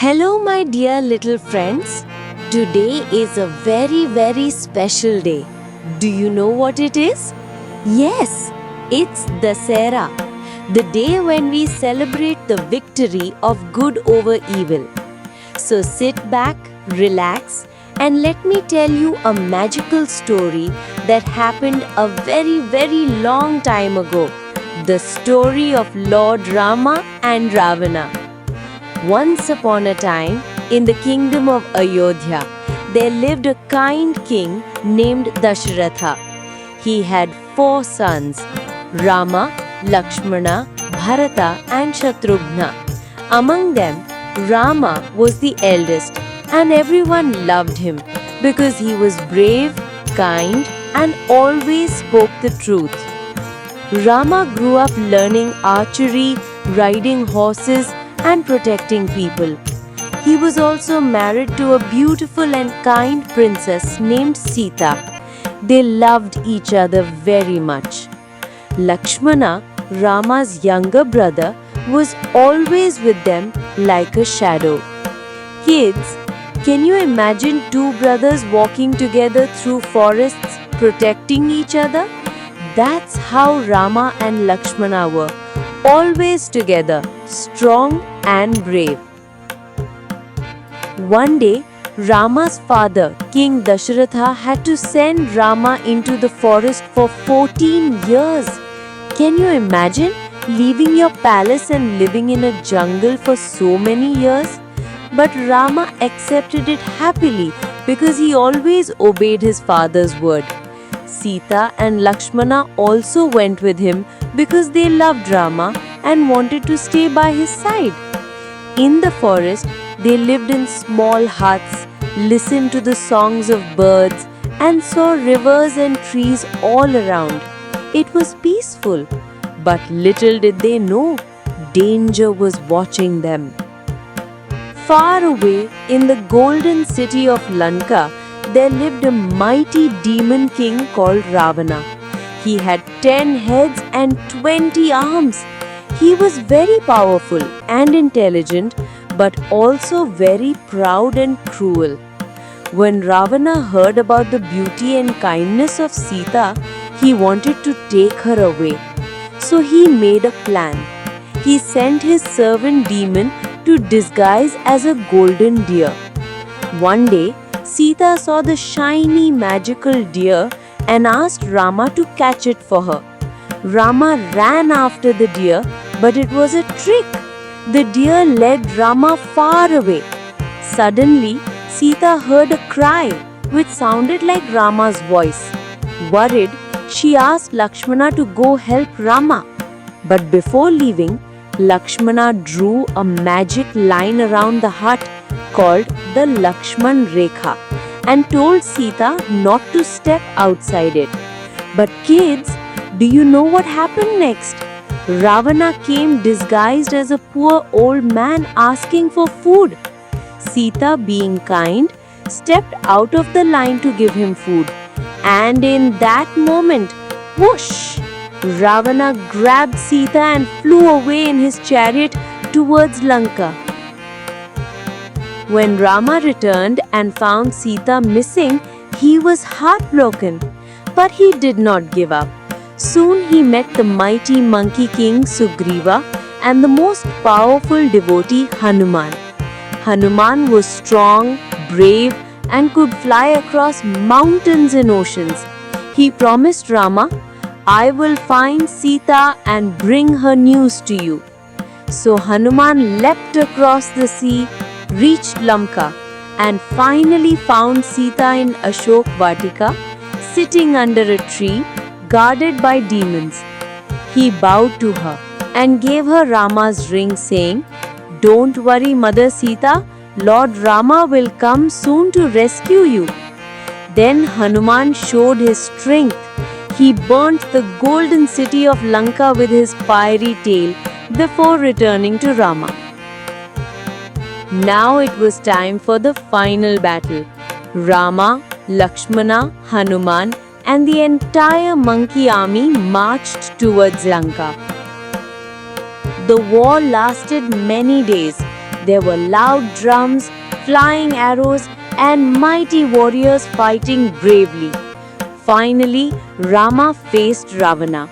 Hello, my dear little friends. Today is a very special day. Do you know what it is? Yes, it's Dasera, the day when we celebrate the victory of good over evil. So sit back, relax, and let me tell you a magical story that happened a very long time ago. The story of Lord Rama and Ravana. Once upon a time, in the kingdom of Ayodhya, there lived a kind king named Dashratha. He had 4 sons, Rama, Lakshmana, Bharata and Shatrughna. Among them, Rama was the eldest and everyone loved him because he was brave, kind and always spoke the truth. Rama grew up learning archery, riding horses and protecting people. He was also married to a beautiful and kind princess named Sita. They loved each other very much. Lakshmana, Rama's younger brother, was always with them like a shadow. Kids, can you imagine 2 brothers walking together through forests, protecting each other? That's how Rama and Lakshmana were, always together, strong and brave. One day, Rama's father, King Dashratha, had to send Rama into the forest for 14 years. Can you imagine leaving your palace and living in a jungle for so many years? But Rama accepted it happily because he always obeyed his father's word. Sita and Lakshmana also went with him because they loved Rama and wanted to stay by his side. In the forest, they lived in small huts, listened to the songs of birds, and saw rivers and trees all around. It was peaceful, but little did they know, danger was watching them. Far away, in the golden city of Lanka, there lived a mighty demon king called Ravana. He had 10 heads and 20 arms. He was very powerful and intelligent, but also very proud and cruel. When Ravana heard about the beauty and kindness of Sita, he wanted to take her away. So he made a plan. He sent his servant demon to disguise as a golden deer. One day, Sita saw the shiny magical deer and asked Rama to catch it for her. Rama ran after the deer, but it was a trick. The deer led Rama far away. Suddenly, Sita heard a cry, which sounded like Rama's voice. Worried, she asked Lakshmana to go help Rama. But before leaving, Lakshmana drew a magic line around the hut called the Lakshman Rekha and told Sita not to step outside it. But kids, do you know what happened next? Ravana came disguised as a poor old man asking for food. Sita, being kind, stepped out of the line to give him food. And in that moment, whoosh! Ravana grabbed Sita and flew away in his chariot towards Lanka. When Rama returned and found Sita missing, he was heartbroken. But he did not give up. Soon he met the mighty monkey king Sugriva and the most powerful devotee Hanuman. Hanuman was strong, brave, and could fly across mountains and oceans. He promised Rama, "I will find Sita and bring her news to you." So Hanuman leapt across the sea, reached Lanka, and finally found Sita in Ashok Vatika, sitting under a tree, guarded by demons. He bowed to her and gave her Rama's ring, saying, "Don't worry, Mother Sita, Lord Rama will come soon to rescue you." Then Hanuman showed his strength. He burnt the golden city of Lanka with his fiery tail before returning to Rama. Now it was time for the final battle. Rama, Lakshmana, Hanuman, and the entire monkey army marched towards Lanka. The war lasted many days, There were loud drums, flying arrows, and mighty warriors fighting bravely. Finally, Rama faced Ravana.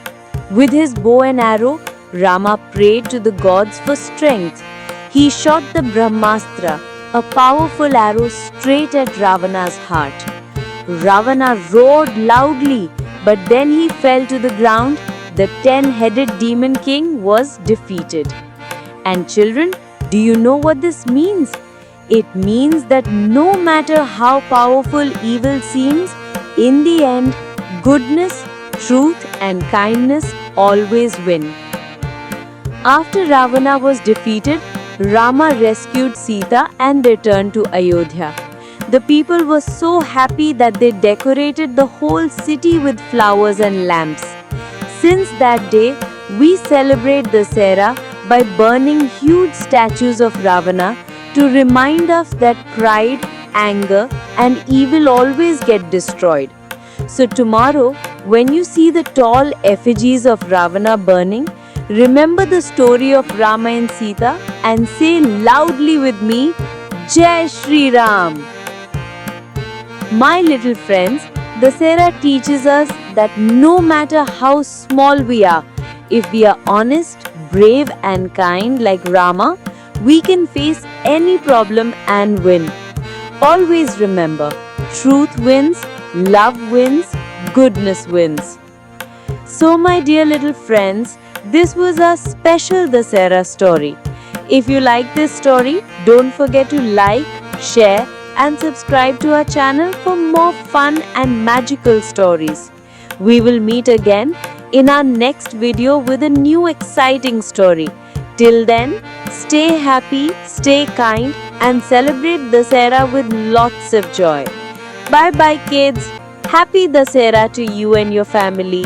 With his bow and arrow, Rama prayed to the gods for strength. He shot the Brahmastra, a powerful arrow straight at Ravana's heart. Ravana roared loudly, but then he fell to the ground. The 10-headed demon king was defeated. And children, do you know what this means? It means that no matter how powerful evil seems, in the end, goodness, truth, and kindness always win. After Ravana was defeated, Rama rescued Sita and returned to Ayodhya. The people were so happy that they decorated the whole city with flowers and lamps. Since that day, we celebrate Dussehra by burning huge statues of Ravana to remind us that pride, anger, and evil always get destroyed. So tomorrow, when you see the tall effigies of Ravana burning, remember the story of Rama and Sita and say loudly with me, Jai Shri Ram. My little friends, Dussehra teaches us that no matter how small we are, if we are honest, brave and kind like Rama, we can face any problem and win. Always remember, truth wins, love wins, goodness wins. So my dear little friends, this was our special Dussehra story. If you like this story, don't forget to like, share and subscribe to our channel for more fun and magical stories. We will meet again in our next video with a new exciting story. Till then, stay happy, stay kind and celebrate Dussehra with lots of joy. Bye bye kids. Happy Dussehra to you and your family.